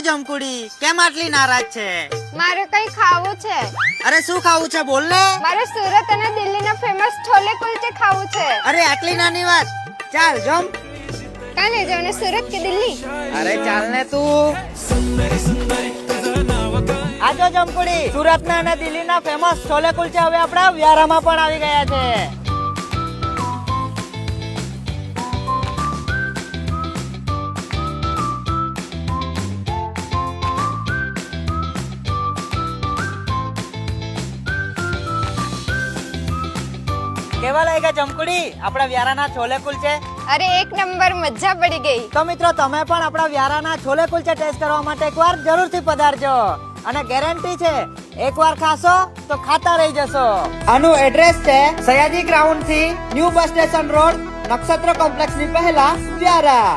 થયું જમકુડી? કેમ આટલી નારાજ છે? મારે કઈ ખાવું છે. અરે શું ખાવું છે બોલ ને. મારે સુરત અને દિલ્હીના ફેમસ છોલે કુલચે ખાવું છે. અરે આટલી નાની વાત, ચાલ જમ. કાં લઈ જાવ ને, સુરત કે દિલ્હી? અરે ચાલ ને તું. આજો જમકુડી, સુરતના અને દિલ્હીના ફેમસ છોલે કુલચે હવે આપણા વ્યારામાં પણ આવી ગયા છે. કેવા લાગ્યા જમકુડી આપણા વ્યારાના છોલે કુલચે? અરે એક નંબર, મજા પડી ગઈ. તો મિત્રો તમે પણ આપણા વ્યારાના છોલે કુલચે ટેસ્ટ કરવા માટે એકવાર જરૂરથી પધારજો અને ગેરંટી છે એકવાર ખાશો તો ખાતા રહી જશો. આનું એડ્રેસ છે સયાજી ગ્રાઉન્ડ થી ન્યૂ બસ સ્ટેશન રોડ, નક્ષત્ર કોમ્પ્લેક્સ ની પહેલા વ્યારા.